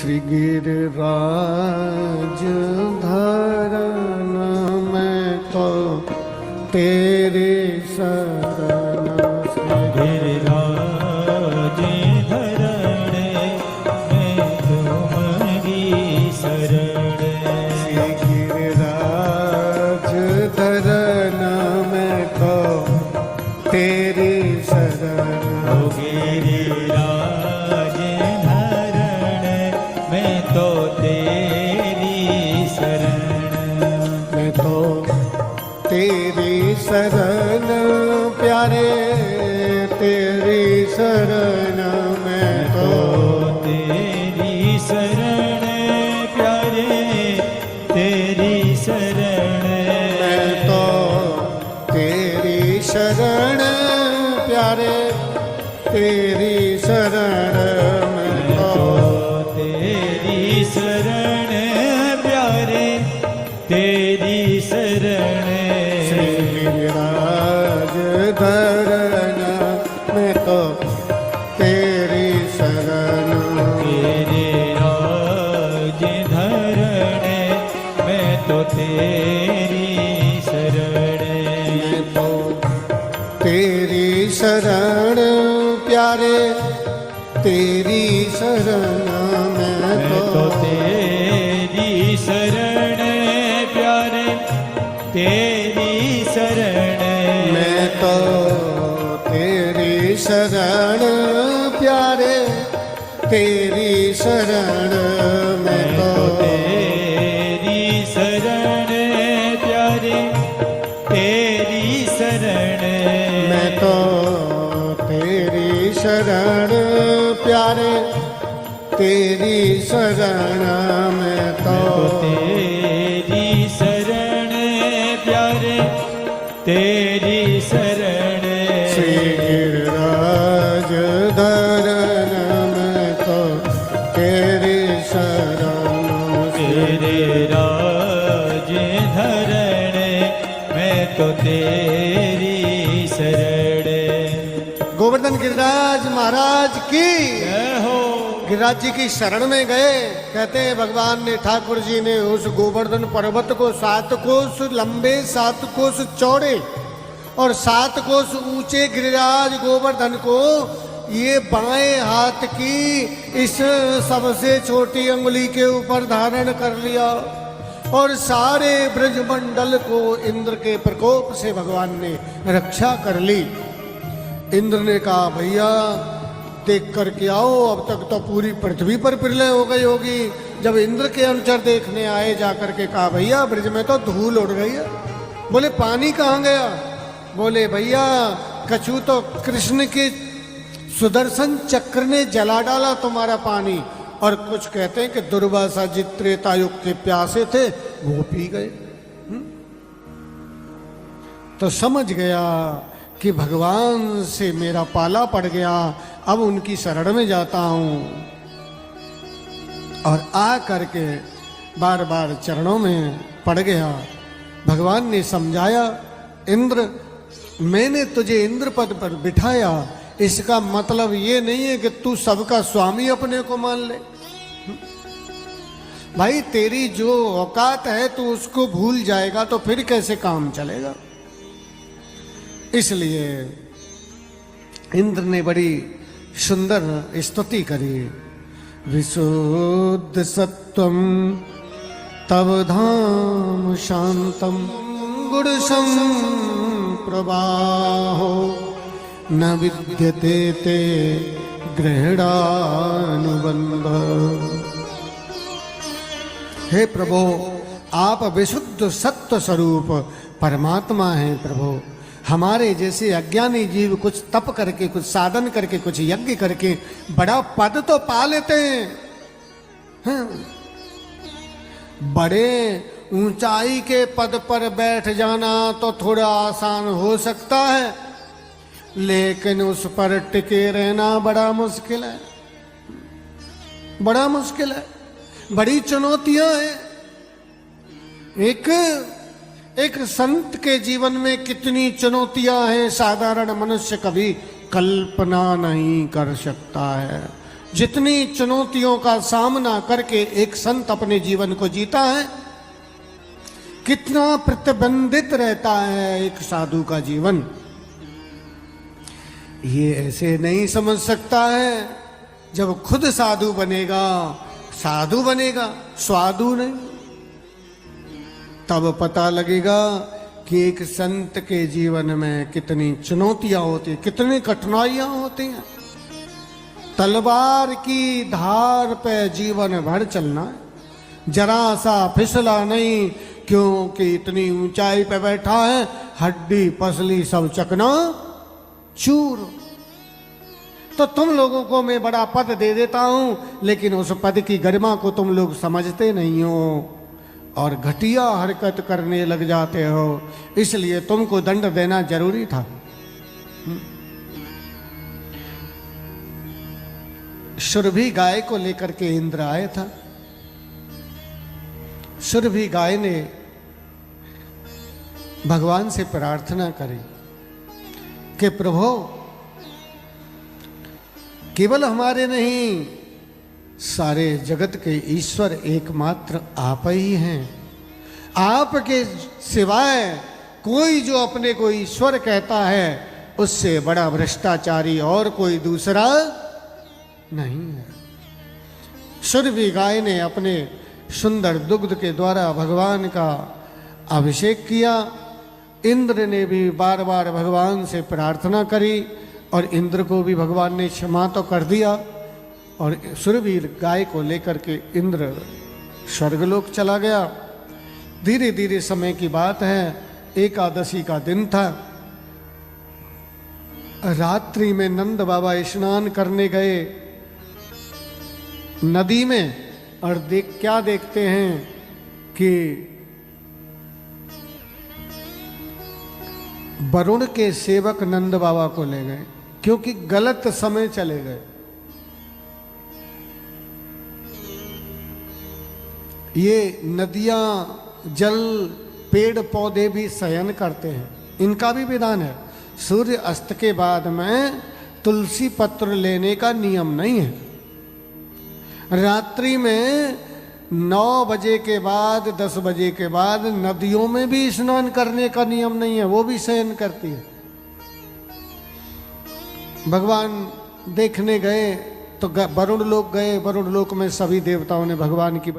श्री गिरिराज धरन मैं तो तेरे शरण। गिरिराज धरण मैं तुम्हारी शरण। श्री गिरिराज धरन मैं तो तेरी शरण। गिरिराज धरण मैं तो तेरी शरण। मैं तो तेरी शरण प्यारे तेरी शरण। मैं तो तेरी शरण प्यारे तेरी शरण। मैं तो तेरी शरण प्यारे तेरी शरण। मैं तो तेरी शरण प्यारे तेरी शरण। श्री गिरिराज धरन मैं तो तेरी शरण। गिरिराज धरण मैं तो तेरी शरण। मैं तो तेरी शरण प्यारे तेरी शरण। मैं तो तेरी शरण प्यारे तेरी शरण। मैं तो तेरी शरण प्यारे तेरी शरण। मैं तो तेरी शरण प्यारे तेरी शरण। मैं तो तेरी शरण प्यारे तेरी शरण। मैं तो तेरी शरण प्यारे तेरी शरण। श्री गिरिराज धरन मैं तो तेरी शरण। गिरिराज धरण मैं तो तेरी शरण। गोवर्धन गिरिराज महाराज की जय हो। गिरिराज जी की शरण में गए। कहते हैं भगवान ने ठाकुर जी ने उस गोवर्धन पर्वत को 7 कोस लंबे 7 कोस चौड़े और 7 कोस ऊंचे गिरिराज गोवर्धन को ये बाएं हाथ की इस सबसे छोटी अंगुली के ऊपर धारण कर लिया और सारे ब्रजमंडल को इंद्र के प्रकोप से भगवान ने रक्षा कर ली। इंद्र ने कहा भैया देख करके आओ, अब तक तो पूरी पृथ्वी पर प्रलय हो गई होगी। जब इंद्र के अनुचर देखने आए जाकर के कहा भैया ब्रज में तो धूल उड़ गई है। बोले पानी कहाँ गया? बोले भैया कछु तो कृष्ण के सुदर्शन चक्र ने जला डाला तुम्हारा पानी, और कुछ कहते हैं कि दुर्वासा जी त्रेतायुग के प्यासे थे वो पी गए। तो समझ गया कि भगवान से मेरा पाला पड़ गया, अब उनकी शरण में जाता हूं। और आ करके बार बार चरणों में पड़ गया। भगवान ने समझाया इंद्र मैंने तुझे इंद्र पद पर बिठाया, इसका मतलब ये नहीं है कि तू सबका स्वामी अपने को मान ले। भाई तेरी जो औकात है तू उसको भूल जाएगा तो फिर कैसे काम चलेगा। इसलिए इंद्र ने बड़ी सुंदर स्तुति करी। विशुद्ध सत्वम तव धाम शांतम गुण संप्रवाहो न विद्यते ते ग्रहणानुबंध। हे प्रभु आप विशुद्ध सत्व स्वरूप परमात्मा हैं। प्रभु हमारे जैसे अज्ञानी जीव कुछ तप करके कुछ साधन करके कुछ यज्ञ करके बड़ा पद तो पा लेते हैं। हाँ। बड़े ऊंचाई के पद पर बैठ जाना तो थोड़ा आसान हो सकता है, लेकिन उस पर टिके रहना बड़ा मुश्किल है। बड़ा मुश्किल है, बड़ी चुनौतियां हैं। एक संत के जीवन में कितनी चुनौतियां हैं साधारण मनुष्य कभी कल्पना नहीं कर सकता है। जितनी चुनौतियों का सामना करके एक संत अपने जीवन को जीता है, कितना प्रतिबंधित रहता है एक साधु का जीवन, ये ऐसे नहीं समझ सकता है। जब खुद साधु बनेगा, साधु बनेगा, स्वादु नहीं, तब पता लगेगा कि एक संत के जीवन में कितनी चुनौतियां होती, कितनी कठिनाइयां होती हैं। तलवार की धार पे जीवन भर चलना है, जरा सा फिसला नहीं, क्योंकि इतनी ऊंचाई पे बैठा है, हड्डी पसली सब चकना चूर। तो तुम लोगों को मैं बड़ा पद दे देता हूं, लेकिन उस पद की गरिमा को तुम लोग समझते नहीं हो और घटिया हरकत करने लग जाते हो, इसलिए तुमको दंड देना जरूरी था। सुरभि गाय को लेकर के इंद्र आया था। सुरभि गाय ने भगवान से प्रार्थना करी कि प्रभु, केवल हमारे नहीं, सारे जगत के ईश्वर एकमात्र आप ही हैं। आपके सिवाय कोई जो अपने को ईश्वर कहता है, उससे बड़ा भ्रष्टाचारी और कोई दूसरा नहीं है। सुरभि गाय ने अपने सुंदर दुग्ध के द्वारा भगवान का अभिषेक किया। इंद्र ने भी बार बार भगवान से प्रार्थना करी और इंद्र को भी भगवान ने क्षमा तो कर दिया, और सुरभि गाय को लेकर के इंद्र स्वर्गलोक चला गया। धीरे धीरे समय की बात है, एकादशी का दिन था। रात्रि में नंद बाबा स्नान करने गए नदी में, और क्या देखते हैं कि वरुण के सेवक नंद बाबा को ले गए, क्योंकि गलत समय चले गए। ये नदियां, जल, पेड़ पौधे भी शयन करते हैं, इनका भी विधान है। सूर्य अस्त के बाद में तुलसी पत्र लेने का नियम नहीं है। रात्रि में 9 बजे के बाद, 10 बजे के बाद नदियों में भी स्नान करने का नियम नहीं है, वो भी शयन करती है। भगवान देखने गए तो वरुण लोक गए। वरुण लोक में सभी देवताओं ने भगवान की